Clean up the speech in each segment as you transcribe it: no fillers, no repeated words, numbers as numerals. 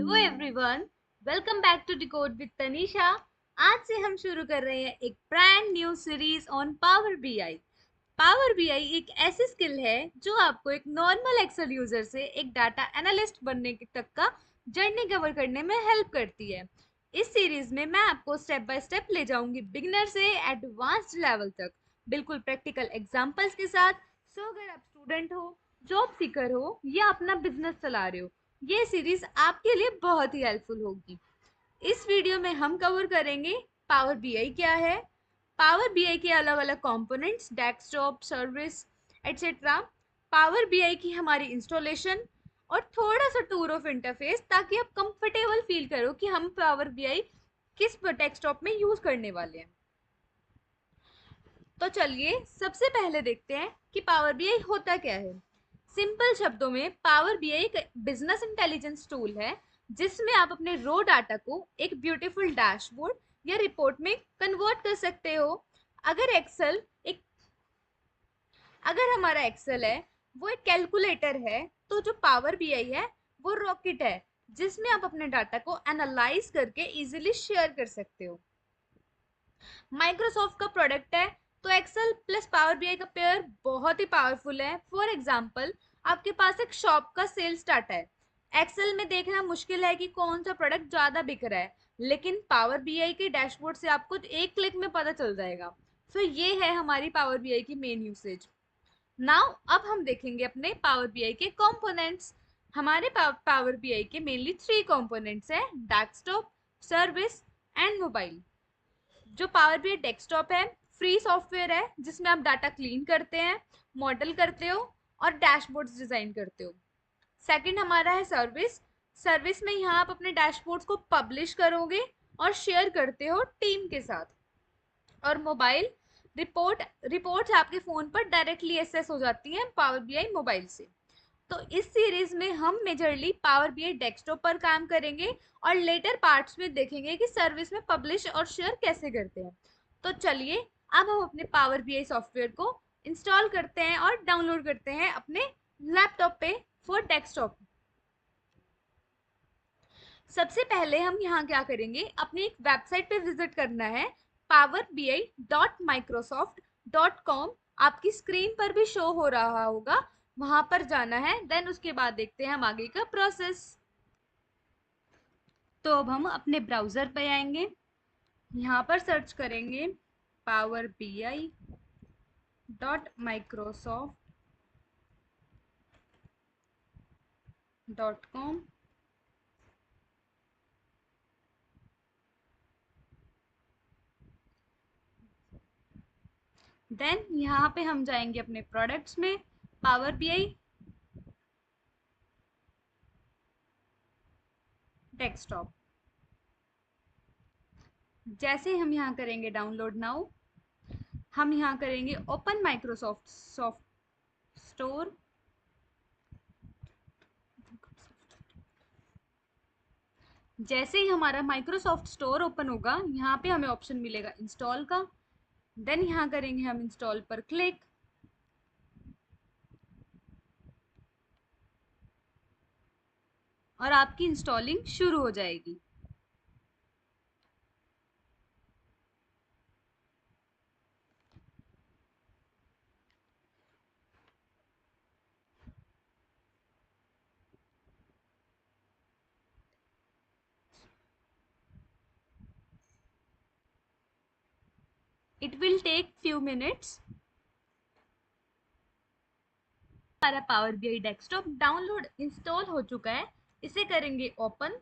Hello everyone, welcome back to decode with Tanisha. आज से हम शुरू कर रहे हैं एक brand new series on Power BI. Power BI एक ऐसी स्किल है जो आपको एक नॉर्मल एक्सेल यूजर से एक डाटा एनालिस्ट बनने तक का जर्नी कवर करने में हेल्प करती है। इस सीरीज में मैं आपको स्टेप बाय स्टेप ले जाऊंगी बिगिनर से एडवांस्ड लेवल तक, बिल्कुल प्रैक्टिकल एग्जांपल्स के साथ। सो अगर आप स्टूडेंट हो, जॉब सीकर हो या अपना बिजनेस चला रहे हो, ये सीरीज आपके लिए बहुत ही हेल्पफुल होगी। इस वीडियो में हम कवर करेंगे पावर बीआई क्या है, पावर बीआई के अलग अलग components, desktop, service etcetera, power BI की हमारी इंस्टॉलेशन और थोड़ा सा टूर ऑफ इंटरफेस, ताकि आप कंफर्टेबल फील करो कि हम पावर बीआई किस डेस्कटॉप में यूज करने वाले हैं। तो चलिए सबसे पहले देखते हैं कि पावर बीआई होता क्या है। सिंपल शब्दों में पावर बीआई एक बिजनेस इंटेलिजेंस टूल है जिसमें आप अपने रो डाटा को एक ब्यूटीफुल डैशबोर्ड या रिपोर्ट में कन्वर्ट कर सकते हो। अगर एक्सेल एक अगर हमारा एक्सेल है वो एक कैलकुलेटर है, तो जो पावर बीआई है वो रॉकेट है जिसमें आप अपने डाटा को एनालाइज करके इजीली शेयर कर सकते हो। माइक्रोसॉफ्ट का प्रोडक्ट है, तो एक्सेल प्लस पावर बीआई का पेयर बहुत ही पावरफुल है। फॉर एग्जांपल, आपके पास एक शॉप का सेल्स डाटा है। एक्सेल में देखना मुश्किल है कि कौन सा प्रोडक्ट ज्यादा बिक रहा है, लेकिन पावर बीआई के डैशबोर्ड से आपको एक क्लिक में पता चल जाएगा। सो ये है हमारी पावर बीआई की मेन यूसेज। नाउ अब हम देखेंगे अपने पावर बीआई के कंपोनेंट्स। हमारे पावर बीआई के मेनली थ्री कंपोनेंट्स हैं: डेस्कटॉप, सर्विस एंड मोबाइल। जो पावर बीआई डेस्कटॉप है, फ्री सॉफ्टवेयर है जिसमें आप डाटा क्लीन करते हैं, मॉडल करते हो और डैशबोर्ड्स डिजाइन करते हो। सेकंड हमारा है सर्विस। सर्विस में यहाँ आप अपने डैशबोर्ड्स को पब्लिश करोगे और शेयर करते हो टीम के साथ। और मोबाइल, रिपोर्ट्स आपके फोन पर डायरेक्टली एक्सेस हो जाती हैं पावर बीआई मोबाइल से। तो इस सीरीज में हम मेजरली पावर बीआई डेस्कटॉप पर काम करेंगे और लेटर पार्ट्स में देखेंगे कि सर्विस में पब्लिश और शेयर कैसे करते हैं। तो चलिए अब हम अपने पावर बीआई सॉफ्टवेयर को इंस्टॉल करते हैं और डाउनलोड करते हैं अपने लैपटॉप पे फॉर डेस्कटॉप। सबसे पहले हम यहाँ क्या करेंगे, अपनी एक वेबसाइट पे विजिट करना है, powerbi.microsoft.com। आपकी स्क्रीन पर भी शो हो रहा होगा, वहां पर जाना है। देन उसके बाद देखते हैं हम आगे का प्रोसेस। तो अब हम अपने ब्राउजर पे आएंगे, यहाँ पर सर्च करेंगे powerbi.microsoft.com। देन यहाँ पे हम जाएंगे अपने प्रोडक्ट्स में, पावर बीआई डेस्कटॉप। जैसे हम यहाँ करेंगे डाउनलोड नाउ, हम यहाँ करेंगे ओपन माइक्रोसॉफ्ट सॉफ्ट स्टोर। जैसे ही हमारा माइक्रोसॉफ्ट स्टोर ओपन होगा, यहाँ पे हमें ऑप्शन मिलेगा इंस्टॉल का। देन यहाँ करेंगे हम इंस्टॉल पर क्लिक। और आपकी इंस्टॉलिंग शुरू हो जाएगी। It will take few minutes. हमारा Power BI desktop download install हो चुका है, इसे करेंगे ओपन।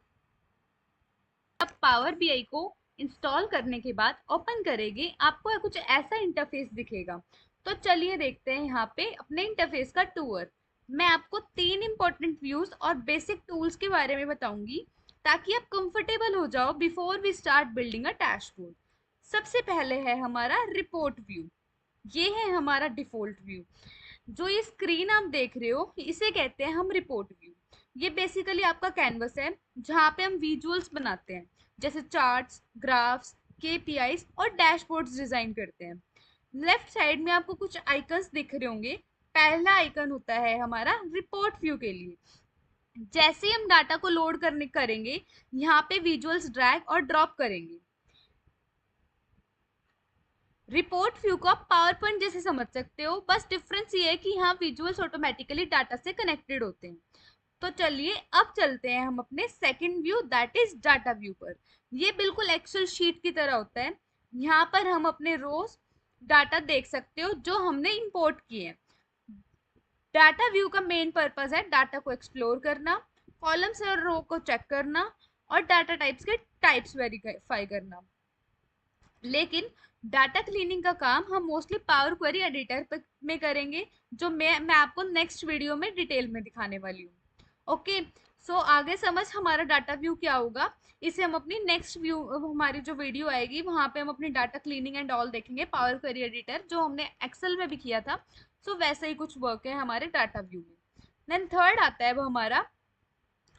अब पावर बीआई को इंस्टॉल करने के बाद ओपन करेंगे, आपको कुछ ऐसा इंटरफेस दिखेगा। तो चलिए देखते हैं यहाँ पे अपने इंटरफेस का टूर। मैं आपको तीन इंपॉर्टेंट व्यूज और बेसिक टूल्स के बारे में बताऊंगी ताकि आप कंफर्टेबल हो जाओ before we start building a dashboard. सबसे पहले है हमारा रिपोर्ट व्यू। ये है हमारा डिफॉल्ट व्यू। जो ये स्क्रीन आप देख रहे हो इसे कहते हैं हम रिपोर्ट व्यू। ये बेसिकली आपका कैनवस है जहाँ पे हम विजुअल्स बनाते हैं, जैसे चार्ट्स, ग्राफ्स, केपीआईज और डैशबोर्ड्स डिजाइन करते हैं। लेफ्ट साइड में आपको कुछ आइकन्स दिख रहे होंगे। पहला आइकन होता है हमारा रिपोर्ट व्यू के लिए। जैसे ही हम डाटा को लोड करने करेंगे, यहाँ पे विजुअल्स ड्रैग और ड्रॉप करेंगे। रिपोर्ट व्यू को आप पावर पॉइंट जैसे समझ सकते हो, बस डिफरेंस ये है कि यहाँ विजुअल्स ऑटोमेटिकली डाटा से कनेक्टेड होते हैं। तो चलिए अब चलते हैं हम अपने second view, that is data view पर। ये बिल्कुल एक्सेल शीट की तरह होता है। यहाँ पर हम अपने रोज डाटा देख सकते हो जो हमने इंपोर्ट किए हैं। डाटा व्यू का मेन पर्पस है डाटा को एक्सप्लोर करना, कॉलम्स और रो को चेक करना, और डाटा टाइप्स के टाइप्स वेरीफाई करना। लेकिन डाटा क्लीनिंग का काम हम मोस्टली पावर क्वेरी एडिटर में करेंगे, जो मैं आपको नेक्स्ट वीडियो में डिटेल में दिखाने वाली हूँ। ओके, सो आगे समझ हमारा डाटा व्यू क्या होगा, इसे हम अपनी नेक्स्ट व्यू, हमारी जो वीडियो आएगी वहां पे हम अपनी डाटा क्लीनिंग एंड ऑल देखेंगे, पावर क्वेरी एडिटर जो हमने एक्सेल में भी किया था। सो वैसा ही कुछ वर्क है हमारे डाटा व्यू में। देन थर्ड आता है वो हमारा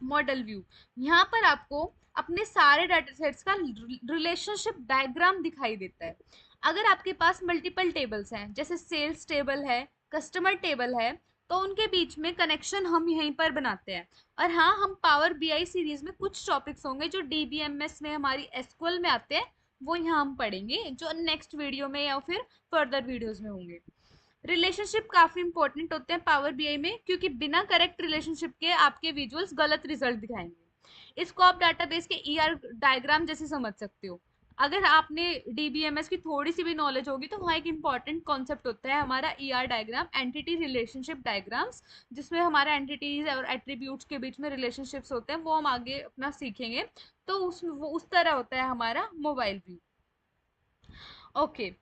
मॉडल व्यू। यहाँ पर आपको अपने सारे डाटा सेट्स का रिलेशनशिप डायग्राम दिखाई देता है। अगर आपके पास मल्टीपल टेबल्स हैं, जैसे सेल्स टेबल है, कस्टमर टेबल है, तो उनके बीच में कनेक्शन हम यहीं पर बनाते हैं। और हाँ, हम पावर बीआई सीरीज में कुछ टॉपिक्स होंगे जो डीबीएमएस में हमारी एसक्यूएल में आते हैं, वो यहाँ हम पढ़ेंगे, जो नेक्स्ट वीडियो में या फिर फर्दर वीडियोस में होंगे। रिलेशनशिप काफी इंपॉर्टेंट होते हैं पावर बीआई में, क्योंकि बिना करेक्ट रिलेशनशिप के आपके विजुअल्स गलत रिजल्ट दिखाएंगे। इसको आप डाटाबेस के ईआर डायग्राम जैसे समझ सकते हो। अगर आपने डीबीएमएस की थोड़ी सी भी नॉलेज होगी तो वहाँ एक इंपॉर्टेंट कॉन्सेप्ट होता है हमारा ER diagram, entity relationship diagrams, जिसमें हमारा एंटिटीज और एट्रीब्यूट्स के बीच में रिलेशनशिप्स होते हैं, वो हम आगे अपना सीखेंगे। तो उस तरह होता है हमारा मोबाइल व्यू। ओके,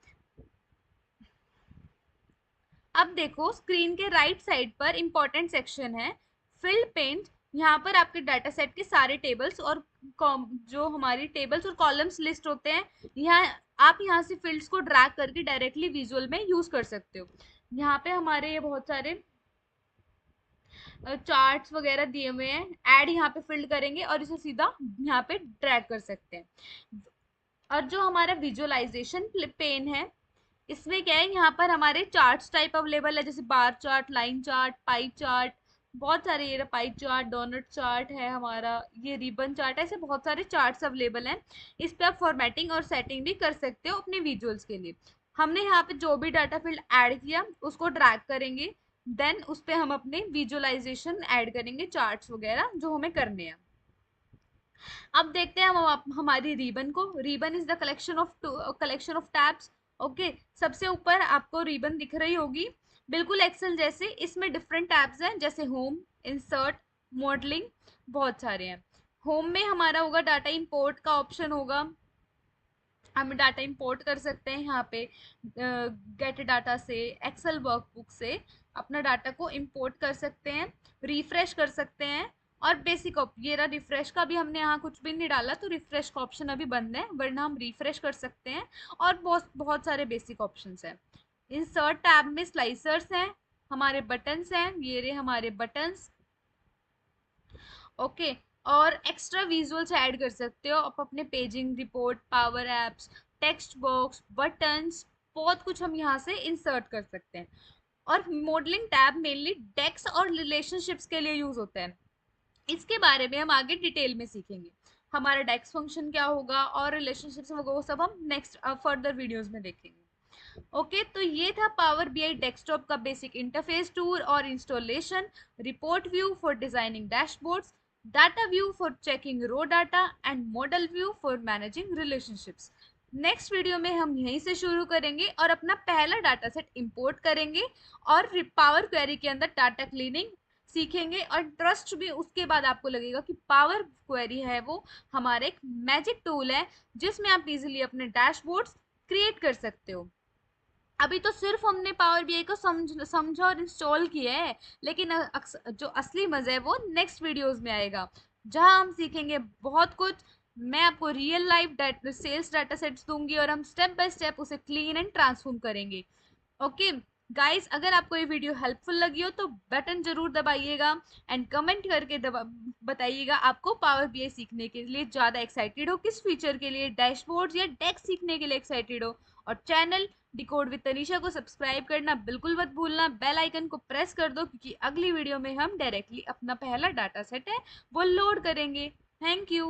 अब देखो स्क्रीन के राइट साइड पर इंपॉर्टेंट सेक्शन है फिल्ड पेंट। यहाँ पर आपके डाटा सेट के सारे टेबल्स और जो हमारी टेबल्स और कॉलम्स लिस्ट होते हैं, यहाँ आप यहाँ से फील्ड्स को ड्रैग करके डायरेक्टली विजुअल में यूज कर सकते हो। यहाँ पे हमारे ये बहुत सारे चार्ट्स वगैरह दिए हुए हैं, ऐड यहाँ पे फिल्ड करेंगे और इसे सीधा यहाँ पे ड्रैग कर सकते हैं। और जो हमारा विजुअलाइजेशन पेन है, इसमें क्या है, यहाँ पर हमारे चार्ट्स टाइप अवेलेबल है, जैसे bar chart, line chart, pie chart, बहुत सारे, ये पाई चार्ट, डोनट चार्ट है हमारा, ये रिबन चार्ट है, ऐसे बहुत सारे चार्ट्स अवेलेबल हैं। इस पे आप फॉर्मेटिंग और सेटिंग भी कर सकते हो अपने विजुअल्स के लिए। हमने यहाँ पे जो भी डाटा फील्ड ऐड किया उसको ड्रैग करेंगे, देन उस पे हम अपने विजुअलाइजेशन ऐड करेंगे, चार्ट्स वगैरह जो हमें करने हैं। अब देखते हैं हम हमारी रिबन को। Ribbon is the collection of tabs. Okay, सबसे ऊपर आपको रिबन दिख रही होगी, बिल्कुल एक्सेल जैसे। इसमें डिफरेंट टैब्स हैं, जैसे होम, इंसर्ट, मॉडलिंग, बहुत सारे हैं। होम में हमारा होगा डाटा इंपोर्ट का ऑप्शन होगा, हम डाटा इंपोर्ट कर सकते हैं यहाँ पे गेट डाटा से, एक्सेल वर्कबुक से अपना डाटा को इंपोर्ट कर सकते हैं, रिफ्रेश कर सकते हैं। और बेसिक ये रहा रिफ्रेश का, भी हमने यहाँ कुछ भी नहीं डाला तो रिफ्रेश का ऑप्शन अभी बंद है, वरना हम रिफ्रेश कर सकते हैं। और बहुत बहुत सारे बेसिक ऑप्शंस हैं। इंसर्ट टैब में स्लाइसर्स हैं, हमारे बटन्स हैं, ये रहे हमारे बटन्स। ओके, और एक्स्ट्रा विजुअल्स ऐड कर सकते हो आप अपने paging, report, power apps, text box, buttons, बहुत कुछ हम यहाँ से इंसर्ट कर सकते हैं। और मॉडलिंग टैब मेनली डेक्स और रिलेशनशिप्स के लिए यूज होता है। इसके बारे में हम आगे डिटेल में सीखेंगे, हमारा डेक्स फंक्शन क्या होगा और रिलेशनशिप्स होगा, वो सब हम नेक्स्ट फर्दर वीडियोस में देखेंगे। ओके, तो ये था पावर बीआई डेस्कटॉप का बेसिक इंटरफेस टूर और installation, report view for designing dashboards, data view for checking raw data, and model view for managing relationships. Next video में हम यहीं से शुरू करेंगे और अपना पहला डाटा सेट इंपोर्ट करेंगे और पावर क्वेरी के अंदर डाटा क्लीनिंग सीखेंगे। और ट्रस्ट भी, उसके बाद आपको लगेगा कि पावर क्वेरी है वो हमारा एक मैजिक टूल है, जिसमें आप इजीली अपने डैशबोर्ड्स क्रिएट कर सकते हो। अभी तो सिर्फ हमने पावर बीआई को समझा और इंस्टॉल किया है, लेकिन जो असली मजा है वो नेक्स्ट वीडियोस में आएगा, जहां हम सीखेंगे बहुत कुछ। मैं आपको real life sales data sets दूंगी और हम स्टेप बाय स्टेप उसे क्लीन एंड ट्रांसफॉर्म करेंगे। ओके गाइस, अगर आपको ये वीडियो हेल्पफुल लगी हो तो बटन जरूर दबाइएगा एंड कमेंट करके बताइएगा आपको पावर बीआई सीखने के लिए ज़्यादा एक्साइटेड हो, किस फीचर के लिए, डैशबोर्ड या डेस्क सीखने के लिए एक्साइटेड हो। और चैनल डिकोड विद तनीषा को सब्सक्राइब करना बिल्कुल मत भूलना, बेल आइकन को प्रेस कर दो क्योंकि अगली वीडियो में हम डायरेक्टली अपना पहला डाटा सेट है वो लोड करेंगे। Thank you.